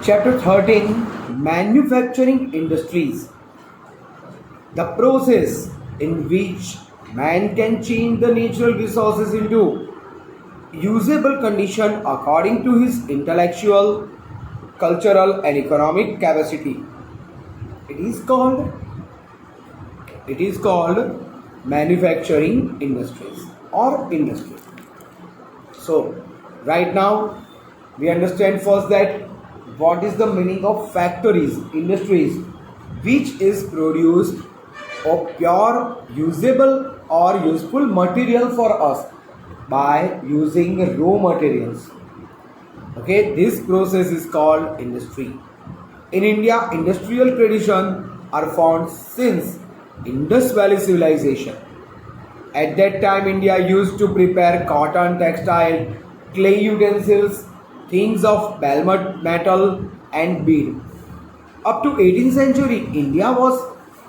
Chapter 13, Manufacturing Industries. The process in which man can change the natural resources into usable condition according to his intellectual, cultural and economic capacity. It is called manufacturing industries or industry. So right now we understand first that what is the meaning of factories, industries, which is produced of pure usable or useful material for us by using raw materials. Okay, this process is called industry. In India, industrial tradition are found since Indus Valley civilization. At that time, India used to prepare cotton, textile, clay utensils, things of metal and bead. Up to 18th century, India was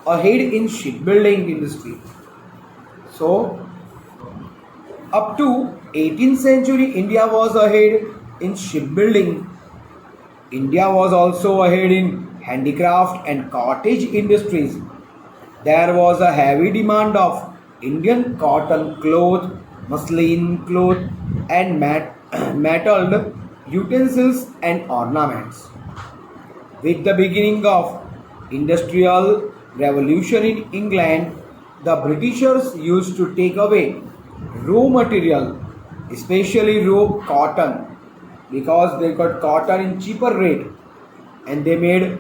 ahead in shipbuilding industry. So, up to 18th century, India was ahead in shipbuilding. India was also ahead in handicraft and cottage industries. There was a heavy demand of Indian cotton cloth, muslin cloth, and metalled utensils and ornaments. With the beginning of industrial revolution in England, the Britishers used to take away raw material, especially raw cotton, because they got cotton in cheaper rate and they made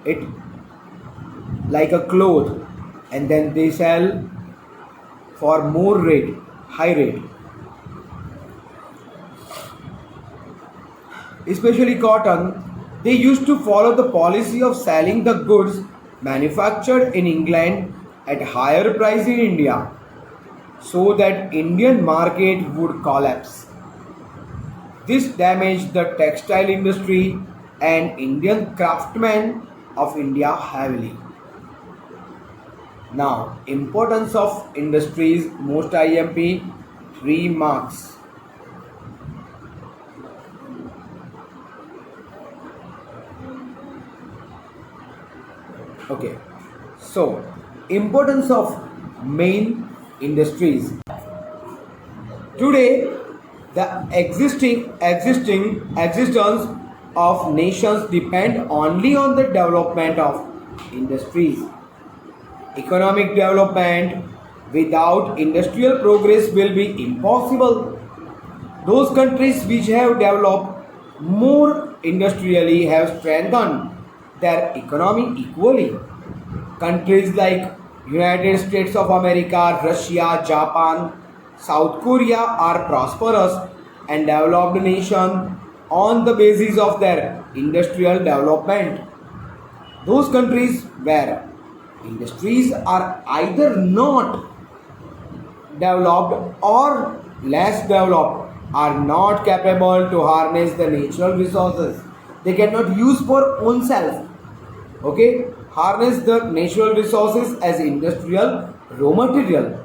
it like a cloth and then they sell for more rate, high rate. Especially cotton, they used to follow the policy of selling the goods manufactured in England at higher price in India so that Indian market would collapse. This damaged the textile industry and Indian craftsmen of India heavily. Now, importance of industries, most IMP 3 marks. Okay, so importance of main industries. Today, the existence of nations depend only on the development of industries. Economic development without industrial progress will be impossible. Those countries which have developed more industrially have strengthened their economy equally. Countries like United States of America, Russia, Japan, South Korea are prosperous and developed nations on the basis of their industrial development. Those countries where industries are either not developed or less developed are not capable to harness the natural resources. They cannot use for own self. Okay, harness the natural resources as industrial raw material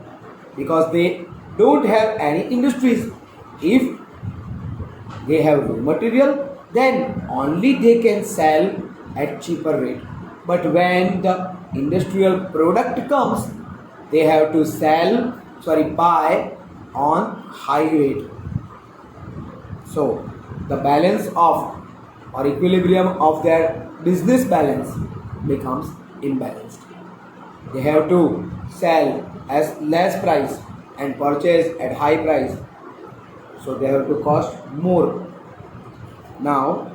because they don't have any industries. If they have raw material, then only they can sell at cheaper rate. But when the industrial product comes, they have to buy on high rate. So the balance of or equilibrium of their business balance becomes imbalanced. They have to sell at less price and purchase at high price. So they have to cost more. Now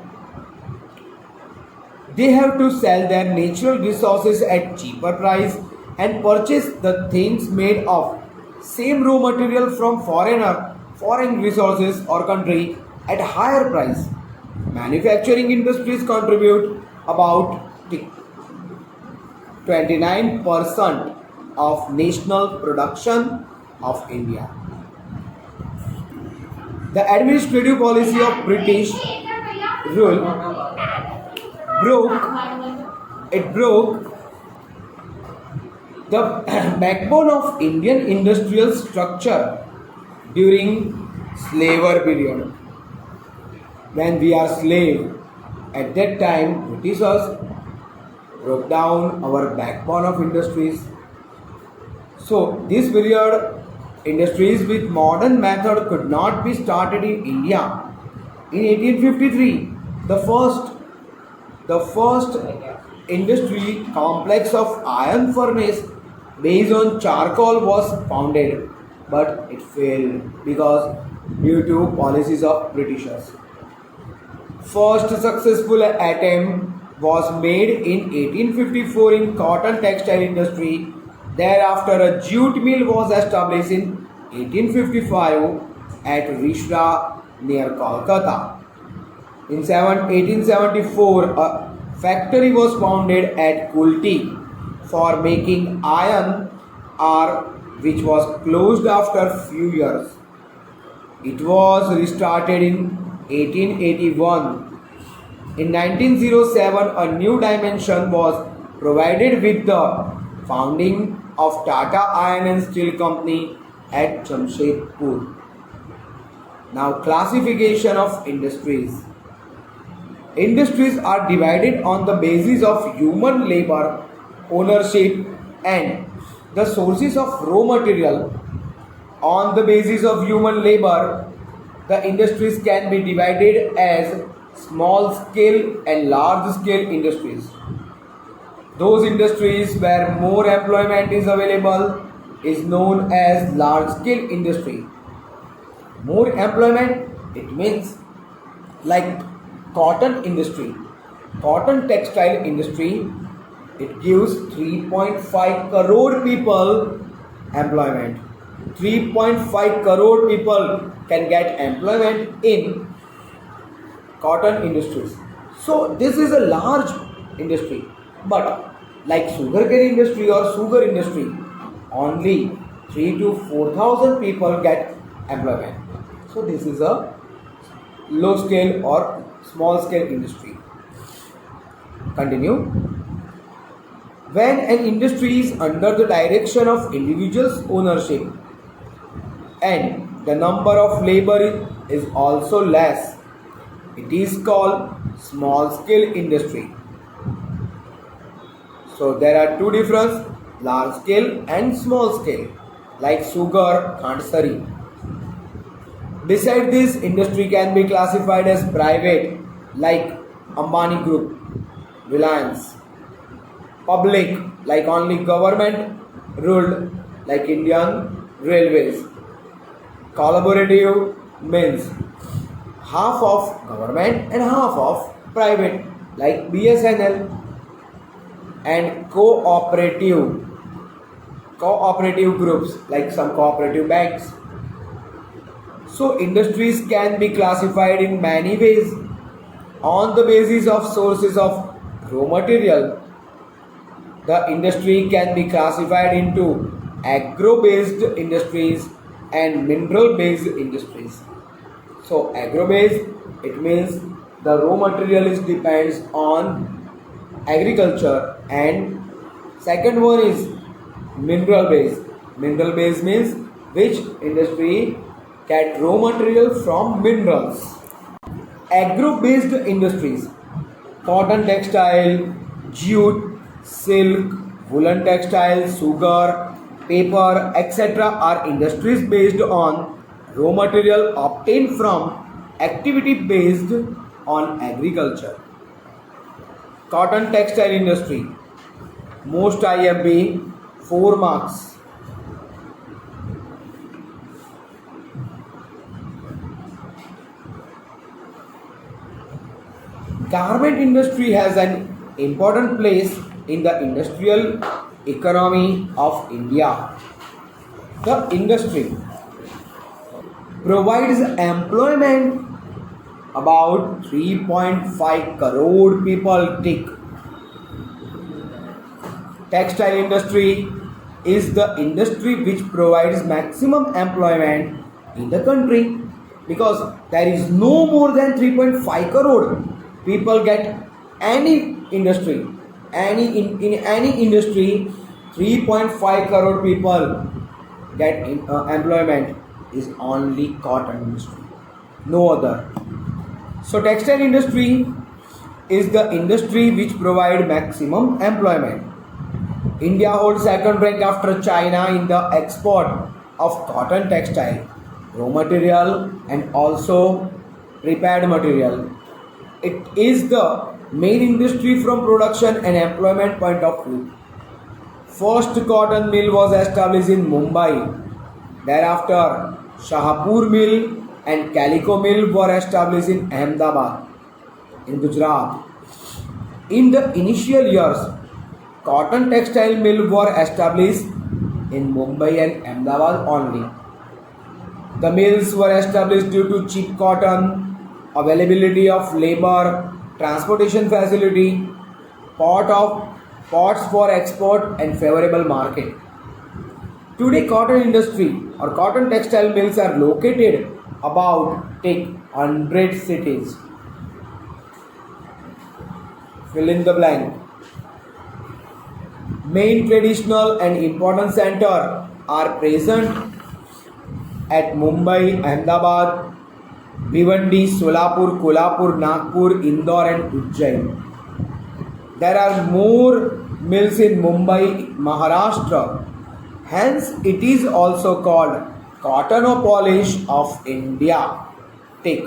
they have to sell their natural resources at cheaper price and purchase the things made of same raw material from foreign resources or country at higher price. Manufacturing industries contribute about 29% of national production of India. The administrative policy of British rule broke the backbone of Indian industrial structure during slavery period. When we are slave At that time, Britishers broke down our backbone of industries. So this period, industries with modern method could not be started in India. In 1853, the first industry complex of iron furnace based on charcoal was founded, but it failed because due to policies of Britishers. First successful attempt was made in 1854 in cotton textile industry. Thereafter, a jute mill was established in 1855 at Rishra near Kolkata. In 1874, a factory was founded at Kulti for making iron ore, which was closed after few years. It was restarted in 1881. In 1907, a new dimension was provided with the founding of Tata Iron and Steel Company at Jamshedpur. Now, classification of industries. Industries are divided on the basis of human labor, ownership, and the sources of raw material. On the basis of human labor, the industries can be divided as small scale and large scale industries. Those industries where more employment is available is known as large scale industry. More employment, it means like cotton industry, cotton textile industry, it gives 3.5 crore people employment. 3.5 crore people can get employment in cotton industries. So this is a large industry, but like sugarcane industry or sugar industry, only 3 to 4,000 people get employment. So this is a low scale or small scale industry. Continue. When an industry is under the direction of individuals' ownership and the number of labor is also less, it is called small scale industry. So there are two differences, large scale and small scale, like sugar, khandsari. Beside this, industry can be classified as private, like Ambani Group, Reliance. Public, like only government ruled, like Indian Railways. Collaborative means half of government and half of private, like BSNL. And cooperative groups, like some cooperative banks. So industries can be classified in many ways on the basis of sources of raw material. The industry can be classified into agro-based industries and mineral-based industries. So agro-based, it means the raw material is depends on agriculture, and second one is mineral-based. Mineral-based means which industry get raw material from minerals. Agro-based industries, cotton textile, jute, silk, woolen textile, sugar, paper, etc. are industries based on raw material obtained from activity based on agriculture. Cotton textile industry, most IMB 4 marks. Garment industry has an important place in the industrial economy of India. The industry provides employment about 3.5 crore people tick. Textile industry is the industry which provides maximum employment in the country, because there is no more than 3.5 crore people get any industry, in any industry 3.5 crore people get employment is only cotton industry, no other. So textile industry is the industry which provide maximum employment. India holds second rank after China in the export of cotton textile, raw material and also prepared material. It is the main industry from production and employment point of view. First cotton mill was established in Mumbai. Thereafter, Shahpur mill and Calico mill were established in Ahmedabad, in Gujarat. In the initial years, cotton textile mill were established in Mumbai and Ahmedabad only. The mills were established due to cheap cotton, availability of labor, transportation facility, ports for export and favorable market. Today cotton industry or cotton textile mills are located about take 100 cities. Fill in the blank. Main traditional and important center are present at Mumbai, Ahmedabad, Bhiwandi, Solapur, Kolhapur, Nagpur, Indore and Ujjain. There are more mills in Mumbai, Maharashtra. Hence, it is also called Cottonopolis of India. Take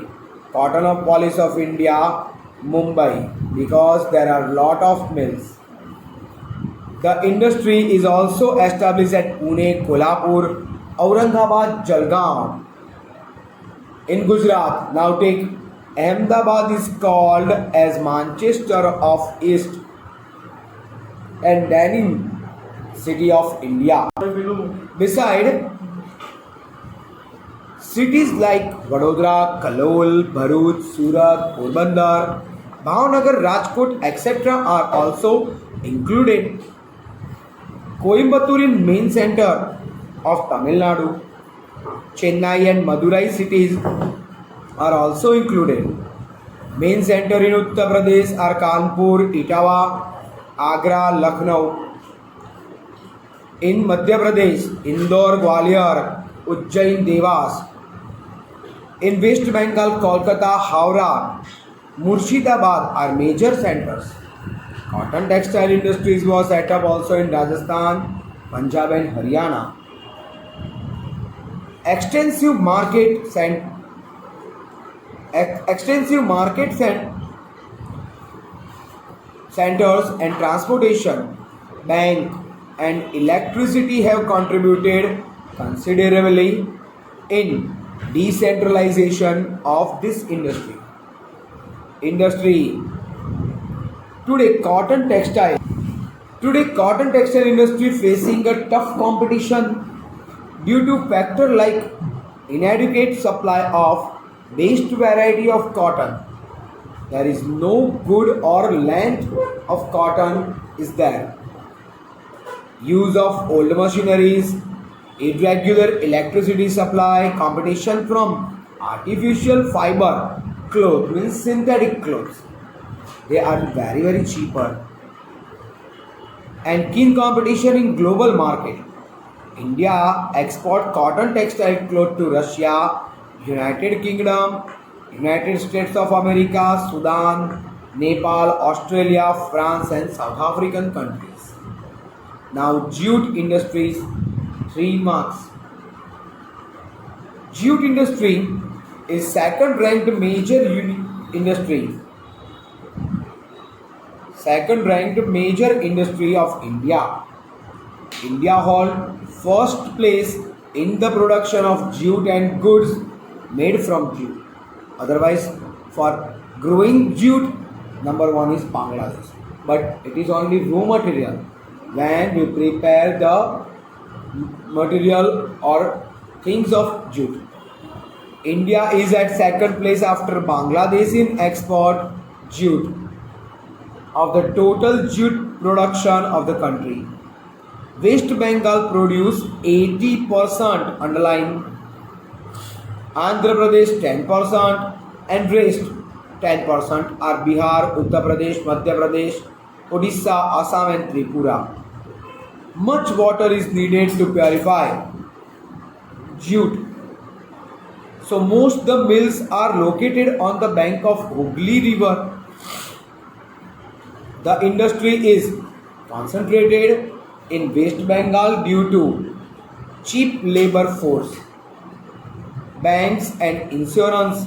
Cottonopolis of India, Mumbai, because there are lot of mills. The industry is also established at Pune, Kolhapur, Aurangabad, Jalgaon. In Gujarat, now take Ahmedabad is called as Manchester of East and Daning city of India. Beside cities like Vadodara, Kalol, Bharuch, Surat, Porbandar, Bhavnagar, Rajkot, etc. are also included. Coimbatore in main center of Tamil Nadu, Chennai and Madurai cities are also included. Main center in Uttar Pradesh are Kanpur, Etawah, Agra, Lucknow. In Madhya Pradesh, Indore, Gwalior, Ujjain, Devas. In West Bengal, Kolkata, Howrah, Murshidabad are major centers. Cotton textile industries was set up also in Rajasthan, Punjab and Haryana. Extensive market centers and transportation, bank and electricity have contributed considerably in decentralization of this industry. Today cotton textile industry facing a tough competition due to factor like inadequate supply of best variety of cotton. There is no good or length of cotton is there. Use of old machineries, irregular electricity supply, competition from artificial fiber cloth means synthetic clothes. They are very cheaper. And keen competition in global market. India export cotton textile cloth to Russia, United Kingdom, United States of America, Sudan, Nepal, Australia, France and South African countries. Now jute industries, 3 marks. Jute industry is second ranked major industry. Second ranked major industry of India. India hold first place in the production of jute and goods made from jute. Otherwise, for growing jute, number one is Bangladesh. But it is only raw material. When we prepare the material or things of jute. India is at second place after Bangladesh in export jute of the total jute production of the country. West Bengal produce 80%, underline, Andhra Pradesh 10% and rest 10% are Bihar, Uttar Pradesh, Madhya Pradesh, Odisha, Assam and Tripura. Much water is needed to purify jute. So most the mills are located on the bank of Hooghly River. The industry is concentrated in West Bengal due to cheap labor force, banks and insurance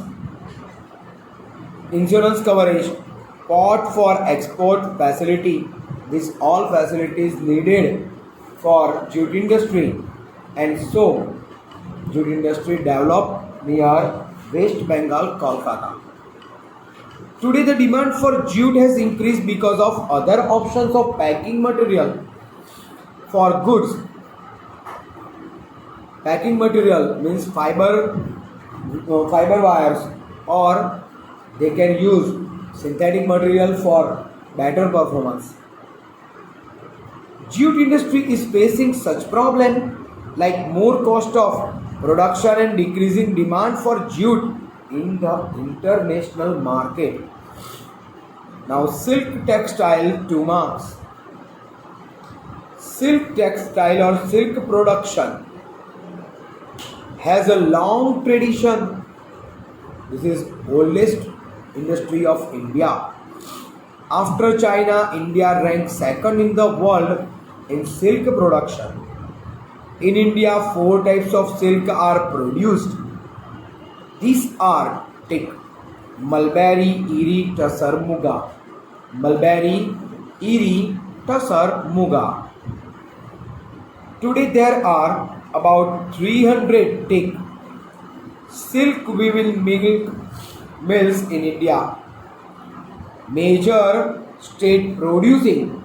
coverage, port for export facility. These all facilities needed for jute industry, and so jute industry developed near West Bengal, Kolkata. Today the demand for jute has increased because of other options of packing material for goods. Packing material means fiber wires, or they can use synthetic material for better performance. Jute industry is facing such problem like more cost of production and decreasing demand for jute in the international market. Now silk textile 2 marks. Silk textile or silk production has a long tradition. This is oldest industry of India. After China, India ranks second in the world in silk production. In India, 4 types of silk are produced. These are thick, mulberry, eri, tussar, muga. Mulberry, eri, tussar, muga. Today there are about 300 thick silk weaving mills in India. Major state producing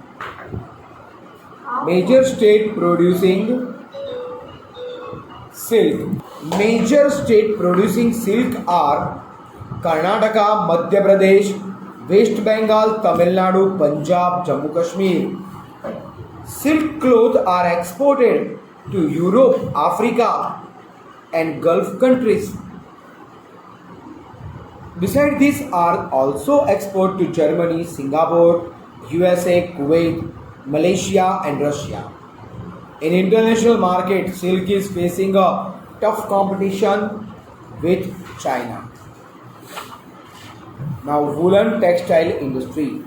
silk. Major state producing silk are Karnataka, Madhya Pradesh, West Bengal, Tamil Nadu, Punjab, Jammu Kashmir. Silk clothes are exported to Europe, Africa and Gulf countries. Besides these are also export to Germany, Singapore, USA, Kuwait, Malaysia and Russia. In international market, silk is facing a tough competition with China. Now woolen textile industry.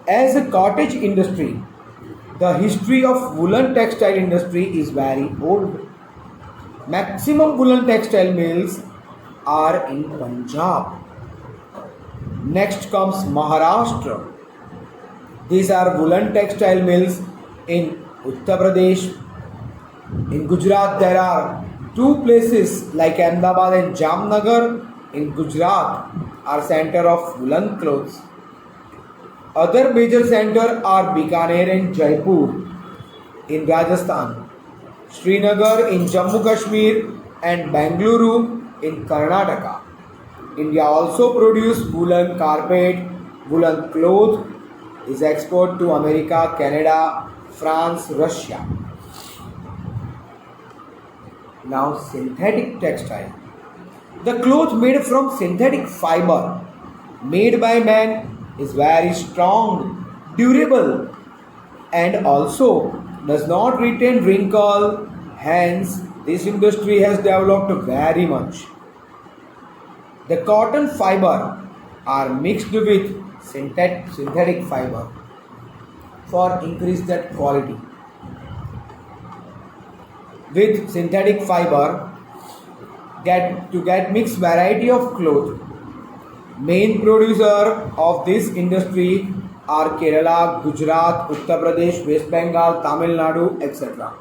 As a cottage industry, the history of woolen textile industry is very old. Maximum woolen textile mills are in Punjab. Next comes Maharashtra. These are woolen textile mills in Uttar Pradesh. In Gujarat there are 2 places like Ahmedabad and Jamnagar in Gujarat are center of woolen clothes. Other major centers are Bikaner and Jaipur in Rajasthan, Srinagar in Jammu Kashmir and Bengaluru in Karnataka. India also produces woolen carpet, woolen cloth is export to America, Canada, France, Russia. Now synthetic textile. The cloth made from synthetic fiber made by man is very strong, durable and also does not retain wrinkle. Hence this industry has developed very much. The cotton fiber are mixed with synthetic fiber for increase that quality. With synthetic fiber get mixed variety of cloth. Main producer of this industry are Kerala, Gujarat, Uttar Pradesh, West Bengal, Tamil Nadu, etc.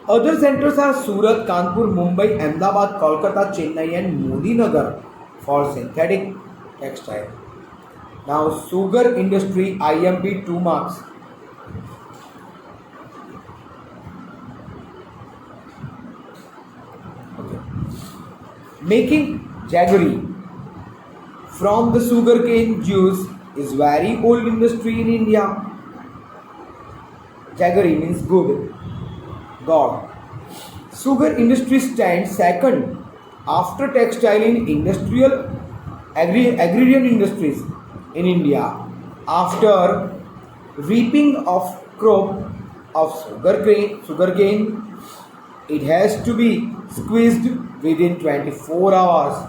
Other centers are Surat, Kanpur, Mumbai, Ahmedabad, Kolkata, Chennai and Modinagar for synthetic textile. Now sugar industry IMP 2 marks. Okay. Making jaggery from the sugarcane juice is very old industry in India. Jaggery means good, God. Sugar industry stands second after textile in industrial agrarian industries in India. After reaping of crop of sugarcane, it has to be squeezed within 24 hours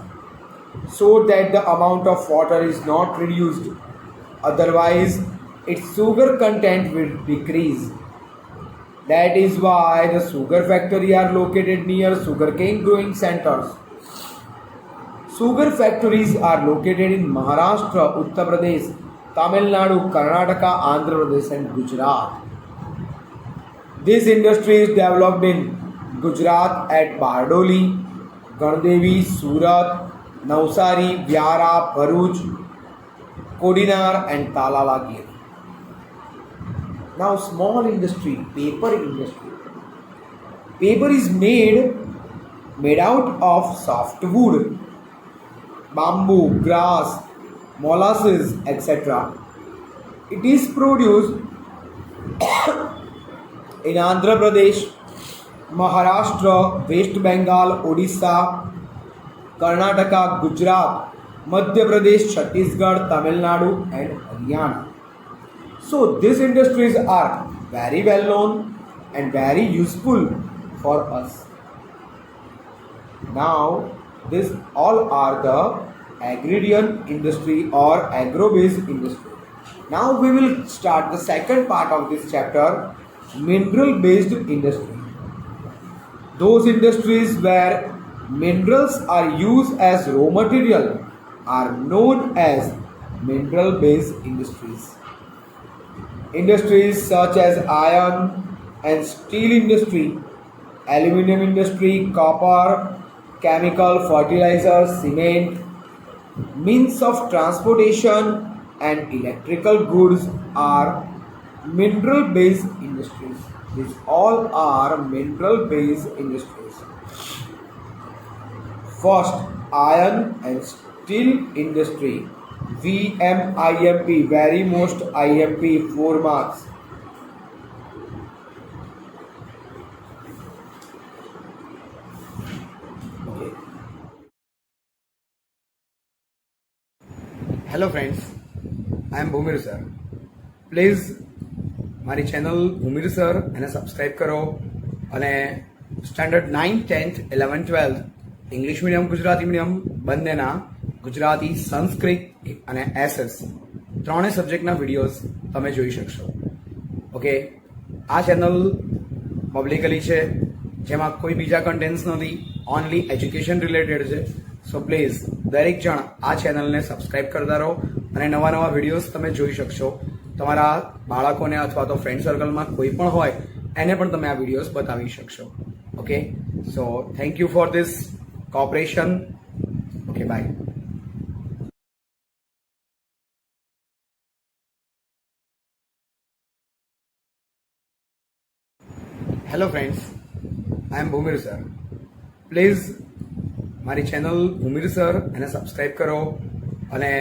so that the amount of water is not reduced. otherwise its sugar content will decrease. That is why the sugar factory are located near sugarcane growing centers. Sugar factories are located in Maharashtra, Uttar Pradesh, Tamil Nadu, Karnataka, Andhra Pradesh and Gujarat. This industry is developed in Gujarat at Bardoli, Gandevi, Surat, Navsari, Vyara, Bharuch, Kodinar and Talalagir. Now small industry, paper industry. Paper is made out of soft wood, bamboo, grass, molasses, etc. It is produced in Andhra Pradesh, Maharashtra, West Bengal, Odisha, Karnataka, Gujarat, Madhya Pradesh, Chhattisgarh, Tamil Nadu and Haryana. So these industries are very well known and very useful for us. Now these all are the agrarian industry or agro-based industry. Now we will start the second part of this chapter, mineral-based industry. Those industries where minerals are used as raw material are known as mineral-based industries. Industries such as iron and steel industry, aluminum industry, copper, chemical, fertilizer, cement, means of transportation and electrical goods are mineral-based industries. These all are mineral-based industries. First, iron and steel industry. VMIMP, very most IMP, 4 marks. Okay. Hello friends, I am Bhumir sir. Please મારી channel Bhumir sir એને subscribe કરો અને standard 9th 10th 11th 12th English medium Gujarati medium બંનેના ગુજરાતી સંસ્કૃત અને SS ત્રણેય સબ્જેક્ટના videos તમે જોઈ શકશો. ઓકે, આ ચેનલ પબ્લિકલી છે જેમાં કોઈ બીજા કન્ટેન્ટ્સ નથી, ઓનલી એજ્યુકેશન રિલેટેડ છે. સો પ્લીઝ દરેક જણ આ ચેનલને સબસ્ક્રાઈબ કરતા રહો અને નવા નવા વિડીયોઝ તમે જોઈ શકશો. તમારા બાળકોને અથવા તો ફ્રેન્ડ સર્કલમાં કોઈ પણ હોય એને પણ તમે આ વિડીયોઝ બતાવી શકશો. Okay, so thank you for this cooperation. Okay, bye. Hello friends, I am Bhumir sir. Please મારી ચેનલ ભૂમિર સર એને સબસ્ક્રાઈબ કરો અને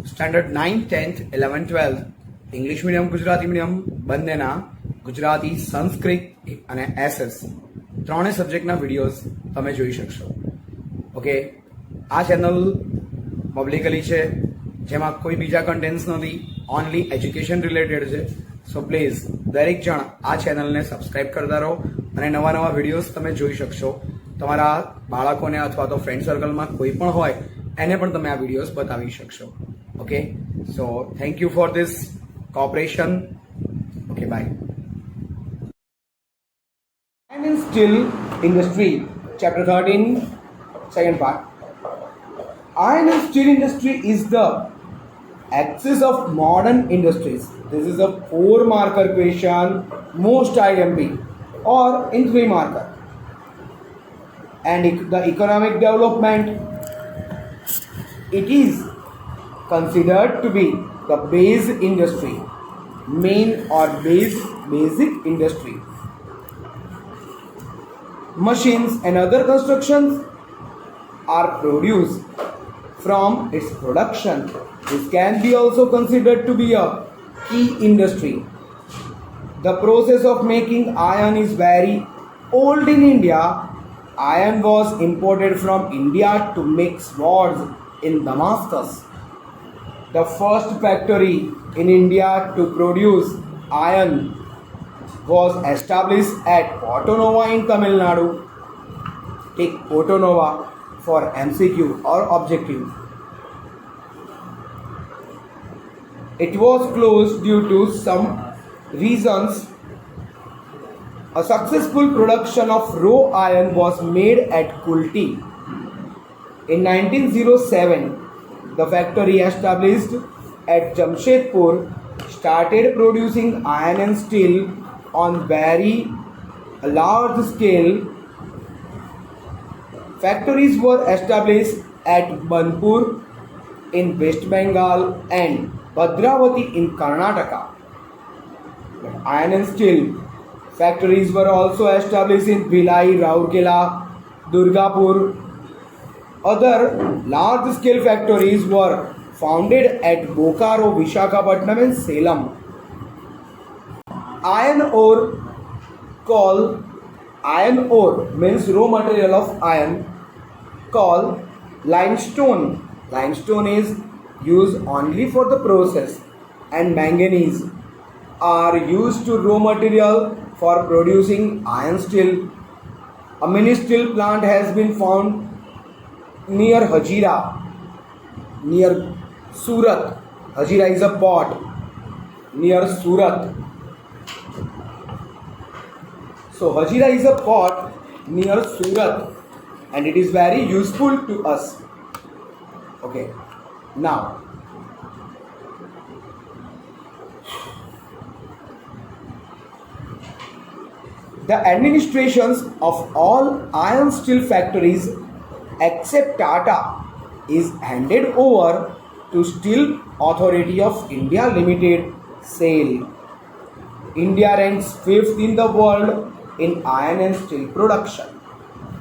standard 9th 10th 11th 12th English medium Gujarati medium બંનેના ગુજરાતી સંસ્કૃત અને એસએસ ત્રણેય સબ્જેક્ટના વિડીયોઝ તમે જોઈ શકશો. ઓકે, આ ચેનલ પબ્લિકલી છે જેમાં કોઈ બીજા કન્ટેન્ટ્સ નથી, ઓનલી એજ્યુકેશન રિલેટેડ છે. સો પ્લીઝ દરેક જણ આ ચેનલને સબસ્ક્રાઈબ કરતા રહો અને નવા નવા વિડીયોઝ તમે જોઈ શકશો. તમારા બાળકોને અથવા તો ફ્રેન્ડ સર્કલમાં કોઈ પણ હોય એને પણ તમે આ વિડીયોઝ બતાવી શકશો. Okay, so thank you for this cooperation. Okay, bye. Iron and steel industry, chapter 13, second part. Iron and steel industry is the axis of modern industries. This is a 4 marker question, most IMP or in 3 marker. And the economic development, it is considered to be the base industry, main or basic industry. Machines and other constructions are produced from its production. This can be also considered to be a key industry. The process of making iron is very old in India. Iron was imported from India to make swords in Damascus. The first factory in India to produce iron was established at Porto Nova in Tamil Nadu. Take Porto Nova for MCQ or objective. It was closed due to some reasons. A successful production of raw iron was made at Kulti. In 1907, the factory established at Jamshedpur started producing iron and steel on very large scale. Factories were established at Banpur in West Bengal and Bhadravati in Karnataka. Iron and steel factories were also established in Bhilai, Rourkela, Durgapur. Other large-scale factories were founded at Bokaro, Visakhapatnam and Salem. Iron ore coal. Iron ore means raw material of iron. Coal, limestone. Limestone is used only for the process, and manganese are used to raw material for producing iron steel. A mini steel plant has been found near Hajira, near Surat. Hajira is a port near Surat. So Hajira is a port near Surat and it is very useful to us. Okay, now the administrations of all iron steel factories except Tata is handed over to Steel Authority of India Limited (SAIL). India ranks 5th in the world in iron and steel production.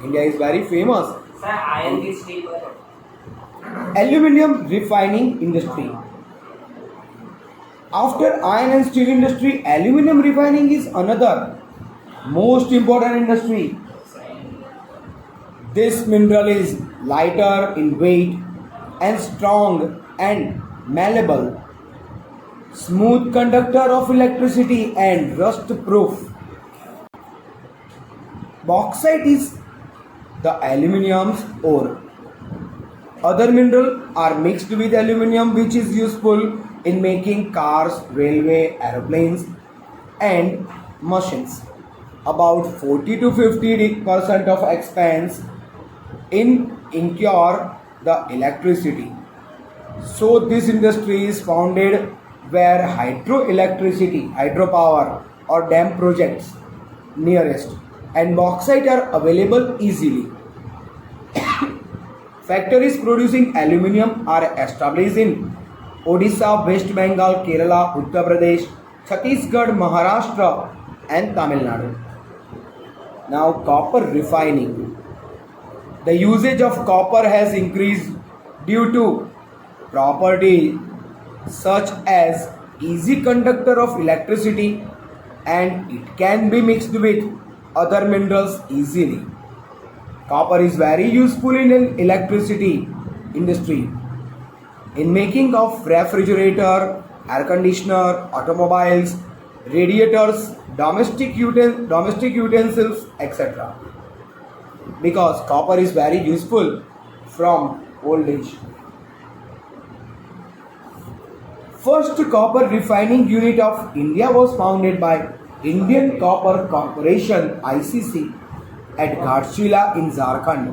India is very famous. Sir, iron की steel पर Aluminium refining industry. After iron and steel industry, aluminium refining is another most important industry. This mineral is lighter in weight and strong and malleable, smooth conductor of electricity and rust proof. Bauxite is the aluminium's ore. Other minerals are mixed with aluminium, which is useful in making cars, railway, aeroplanes and machines. About 40 to 50% of expense in incur the electricity. So this industry is founded where hydroelectricity, hydropower or dam projects nearest and bauxite are available easily. Factories producing aluminium are established in Odisha, West Bengal, Kerala, Uttar Pradesh, Chhattisgarh, Maharashtra and Tamil Nadu. Now copper refining. The usage of copper has increased due to property such as easy conductor of electricity and it can be mixed with other minerals easily. Copper is very useful in an electricity industry, in making of refrigerator, air conditioner, automobiles, radiators, domestic utensils, etc. Because copper is very useful from old age. First copper refining unit of India was founded by Indian Copper Corporation (ICC) at Ghatshila in Jharkhand.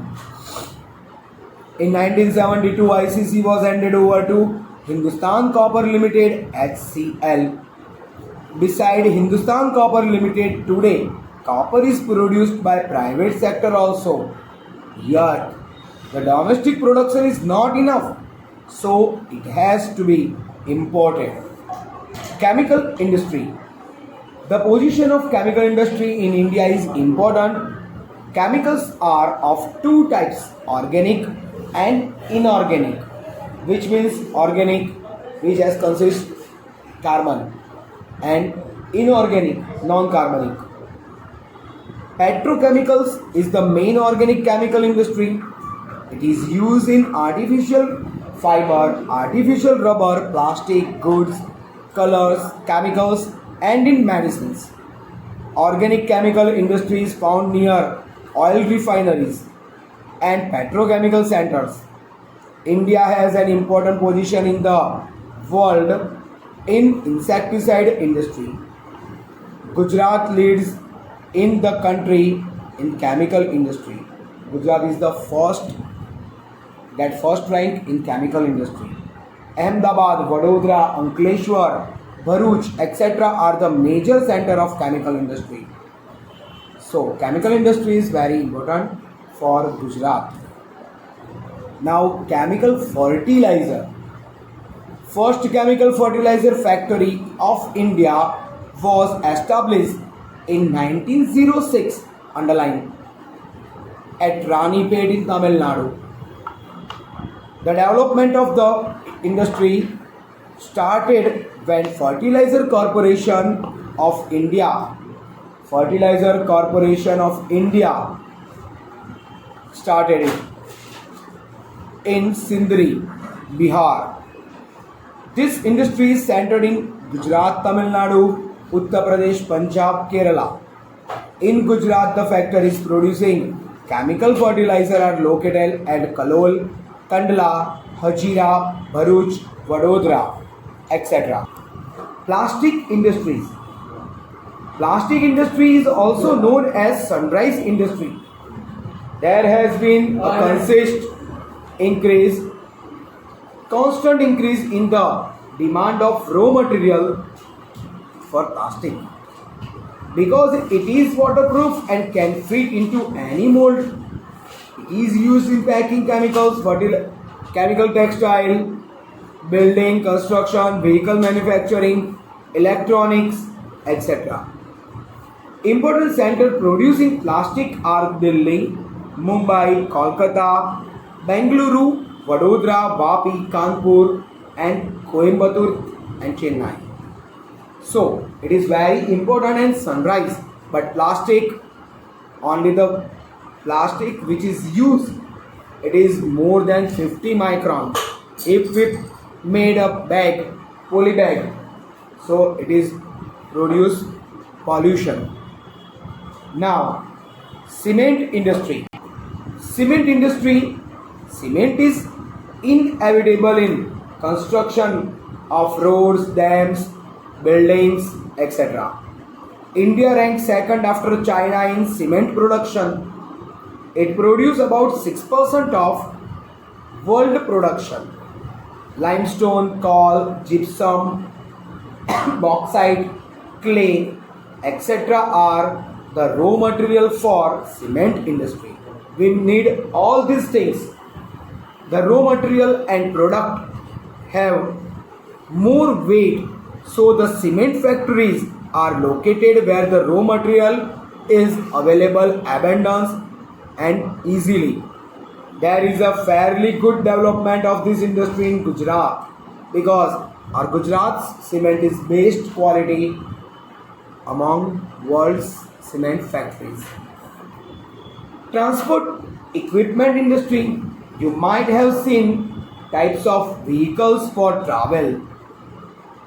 In 1972, ICC was handed over to Hindustan Copper Limited (HCL). Beside Hindustan Copper Limited today, copper is produced by private sector also. Yet, the domestic production is not enough, so it has to be imported. Chemical industry. The position of chemical industry in India is important. Chemicals are of two types, organic and inorganic, which means organic, which has consists carbon, and inorganic, non-carbonic. Petrochemicals is the main organic chemical industry. It is used in artificial fiber, artificial rubber, plastic, goods, colors, chemicals, and in medicines. Organic chemical industry is found near oil refineries and petrochemical centers. India has an important position in the world In insecticide industry, Gujarat leads in the country in chemical industry. Gujarat is the first rank in chemical industry. Ahmedabad, Vadodara, Ankleshwar, Bharuch, etc. are the major center of chemical industry. So, chemical industry is very important for Gujarat. Now, chemical fertilizer. First chemical fertilizer factory of India was established in 1906, underline, at Ranipet in Tamil Nadu. The development of the industry started when Fertilizer Corporation of India started it in Sindri, Bihar. This industry is centered in Gujarat, Tamil Nadu, Uttar Pradesh, Punjab, Kerala. In Gujarat, the factories producing chemical fertilizer are located at Kalol, Kandla, Hajira, Bharuch, Vadodara, etc. Plastic industries. Plastic industry is also known as sunrise industry. There has been a constant increase in the demand of raw material for plastic because it is waterproof and can fit into any mold. It is used in packing chemicals, chemical textile, building, construction, vehicle manufacturing, electronics, etc. Important centers producing plastic are Delhi, Mumbai, Kolkata, Bengaluru, Vadodara, Vapi, Kanpur, and Coimbatore and Chennai. So it is very important in sunrise, but only the plastic which is used, it is more than 50 micron. If it made a poly bag, so it is produce pollution. Now, cement industry. Cement is inevitable in construction of roads, dams, buildings, etc. India ranks second after China in cement production. It produces about 6% of world production. Limestone, coal, gypsum, bauxite, clay, etc. are the raw material for cement industry. We need all these things. The raw material and product have more weight, so the cement factories are located where the raw material is available abundance and easily. There is a fairly good development of this industry in Gujarat because our Gujarat's cement is best quality among world's cement factories. Transport equipment industry. You might have seen types of vehicles for travel.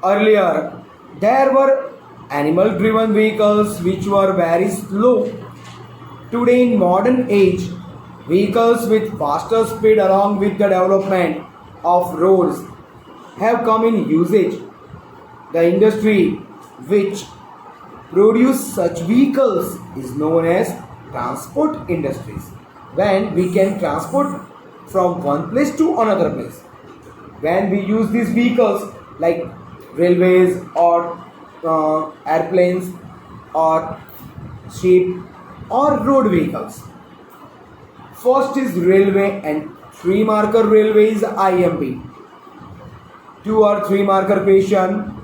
Earlier, there were animal driven vehicles which were very slow. Today, in modern age, vehicles with faster speed along with the development of roads have come in usage. The industry which produce such vehicles is known as transport industries. When we can transport from one place to another place. When we use these vehicles like railways or airplanes or ship or road vehicles. First is railway and 3-marker railway is IMP. 2 or 3-marker question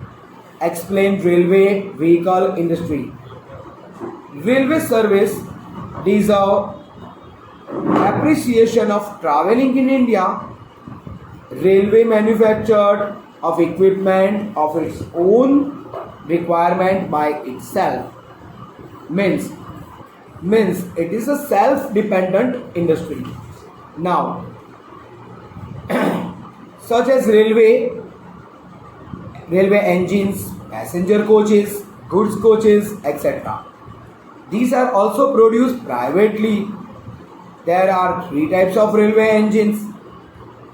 explain railway vehicle industry. Railway service deserve appreciation of traveling in India. Railway manufactured of equipment of its own requirement by itself means it is a self-dependent industry. Now, such as railway engines, passenger coaches, goods coaches, etc. These are also produced privately. There are 3 types of railway engines: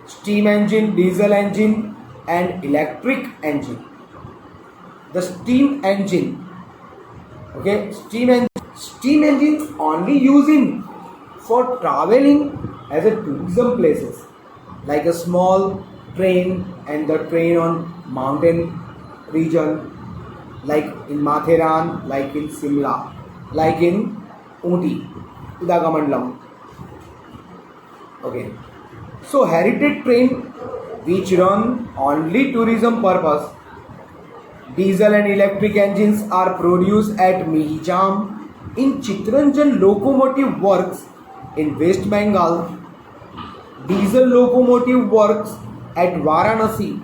steam engine, diesel engine, and electric engine. the steam engine. Okay, steam engines only using for traveling as a tourism places, like a small train and the train on mountain region, like in Matheran, like in Simla, like in Ooty, Udagamandalam. Okay, so heritage train which run only tourism purpose. Diesel and electric engines are produced at Mihijam in Chittaranjan Locomotive Works in West Bengal, diesel locomotive works at Varanasi,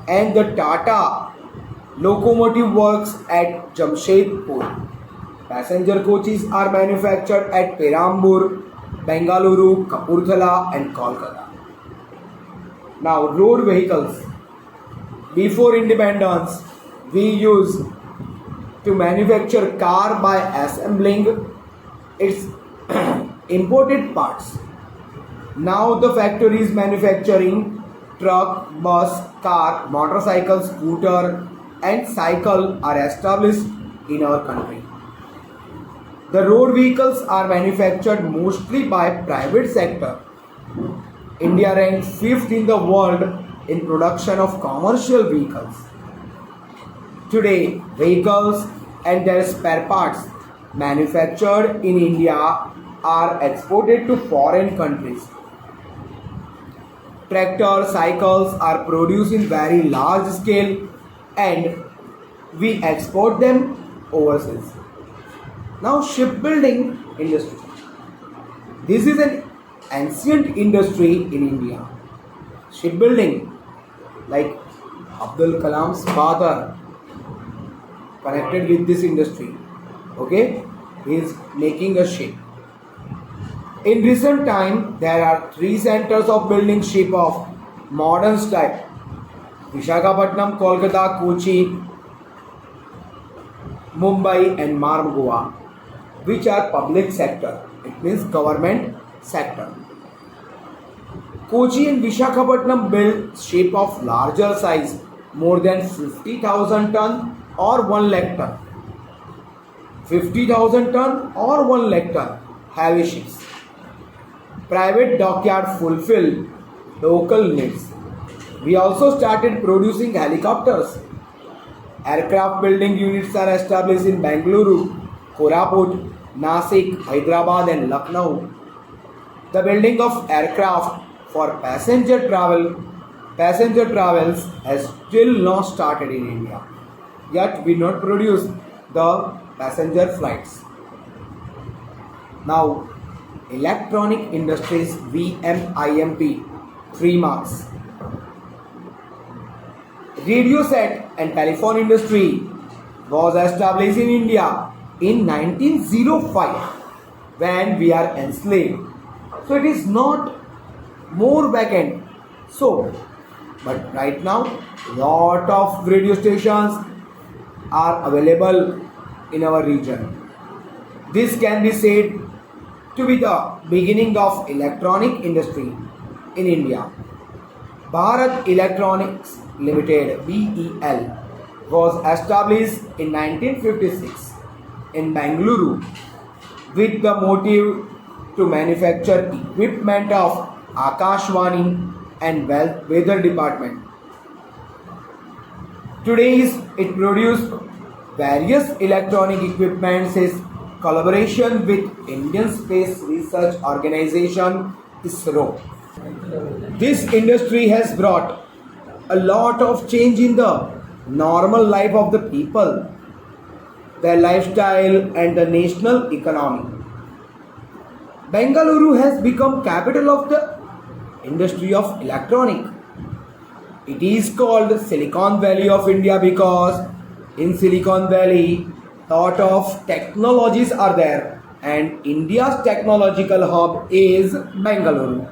and the Tata locomotive works at Jamshedpur. Passenger coaches are manufactured at Perambur, Bengaluru, Kapurthala, and Kolkata. Now, road vehicles. Before independence, we used to manufacture car by assembling its imported parts. Now the factories manufacturing truck, bus, car, motorcycle, scooter and cycle are established in our country. The road vehicles are manufactured mostly by private sector. India ranks 5th in the world in production of commercial vehicles. Today, vehicles and their spare parts manufactured in India are exported to foreign countries. Tractor cycles are produced in very large scale and we export them overseas. Now, shipbuilding industry. This is an ancient industry in India. Shipbuilding, like Abdul Kalam's father, connected with this industry. Okay, he is making a ship. In recent time, there are 3 centers of building ship of modern style: Visakhapatnam, Kolkata, Kochi, Mumbai, and Marmugua, which are public sector. It means government sector. Kochi and Visakhapatnam build ship of larger size, more than 50,000 ton or 1 lakh ton. 50,000 ton or 1 lakh ton heavy ships. Private dockyard fulfill local needs. We also started producing helicopters. Aircraft building units are established in Bengaluru, Koraput, Nasik, Hyderabad and Lucknow. The building of aircraft for passenger travels has still not started in India. Yet we not produce the passenger flights. Now, electronic industries VMIMP 3 marks. Radio set and telephone industry was established in India in 1905 when we are enslaved. So it is not more vacant. So, but right now lot of radio stations are available in our region. This can be said to be the beginning of electronic industry in India. Bharat Electronics Limited (BEL) was established in 1956 in Bengaluru with the motive to manufacture equipment of Akashvani and weather department. Today it produces various electronic equipments in collaboration with Indian Space Research Organization ISRO. This industry has brought a lot of change in the normal life of the people, their lifestyle and the national economy. Bengaluru has become capital of the industry of electronic. It is called Silicon Valley of India because in Silicon Valley lot of technologies are there and India's technological hub is Bengaluru.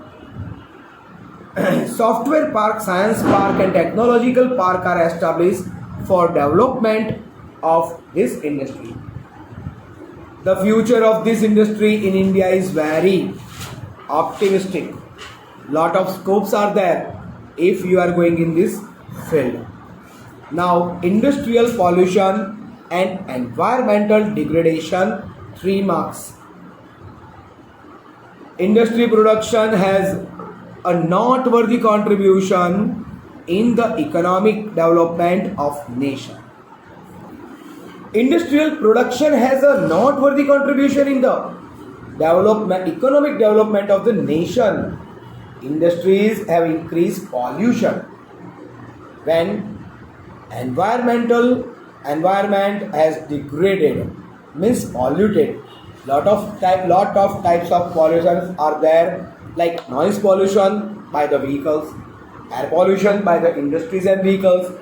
Software park, science park and technological park are established for development of this industry. The future of this industry in India is very optimistic. Lot of scopes are there if you are going in this field. Now, industrial pollution and environmental degradation, 3 marks. Industry production has a noteworthy contribution in the economic development of nation. Industrial production has a noteworthy contribution in the economic development of the nation. Industries have increased pollution. When environment has degraded, means polluted, lot of types of pollutions are there, like noise pollution by the vehicles, air pollution by the industries and vehicles,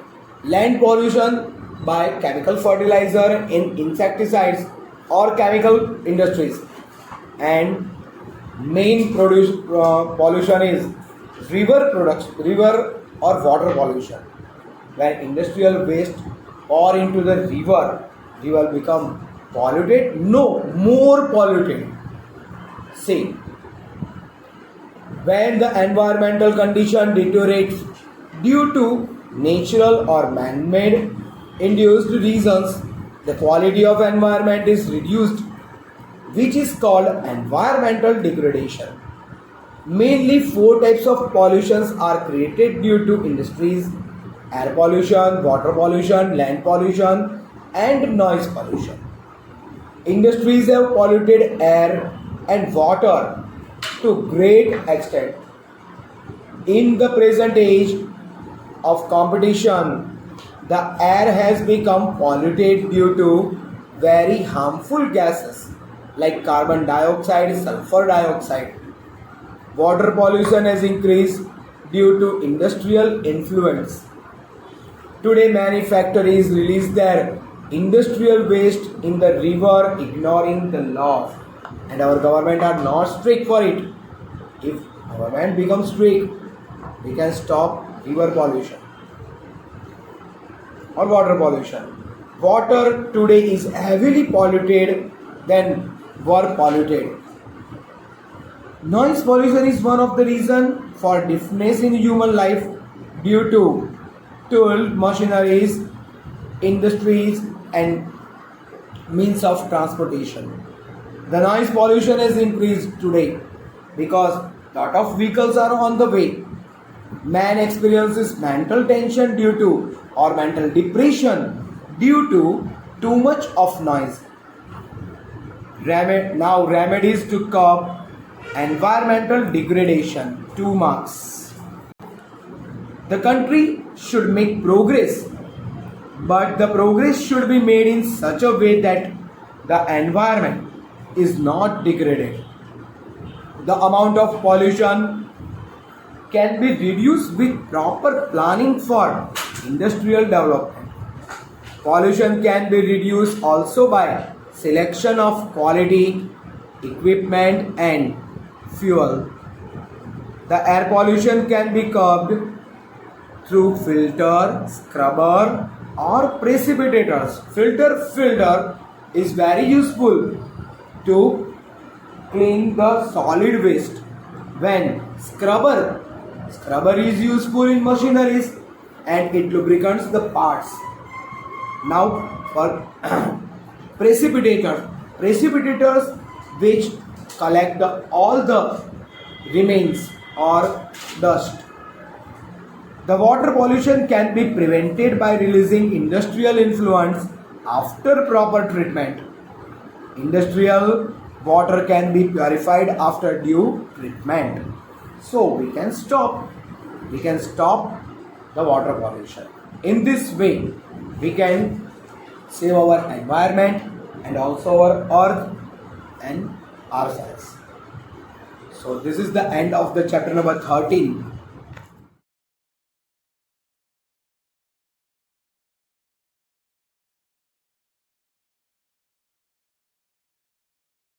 land pollution by chemical fertilizer in insecticides or chemical industries, and main pollution is river or water pollution. When industrial waste pour into the river become polluted, no, more polluted. See, when the environmental condition deteriorates due to natural or man-made induced reasons, the quality of environment is reduced, which is called environmental degradation. Mainly 4 types of pollutions are created due to industries: air pollution, water pollution, land pollution, and noise pollution. Industries have polluted air and water to great extent. In the present age of competition, the air has become polluted due to very harmful gases like carbon dioxide, sulfur dioxide. Water pollution has increased due to industrial influence. Today, many factories release their industrial waste in the river, ignoring the laws, and our government are not strict for it. If government becomes strict, we can stop river pollution or water pollution. Water today is heavily polluted than were polluted. Noise pollution is one of the reasons for deafness in human life due to tool, machineries, industries, and means of transportation. The noise pollution has increased today because lot of vehicles are on the way. Man experiences mental tension due to or mental depression due to too much of noise. Now remedies to curb environmental degradation, 2 marks. The country should make progress, but the progress should be made in such a way that the environment is not degraded. The amount of pollution can be reduced with proper planning for industrial development. Pollution can be reduced also by selection of quality equipment and fuel. The air pollution can be curbed through filter, scrubber, or precipitators. Filter is very useful to clean the solid waste. When scrubber is useful in machineries and it lubricants the parts. Now for precipitators which collect all the remains or dust. The water pollution can be prevented by releasing industrial effluents after proper treatment. Industrial water can be purified after due treatment. So we can stop the water pollution. In this way, we can save our environment and also our earth and ourselves. So this is the end of the chapter number 13.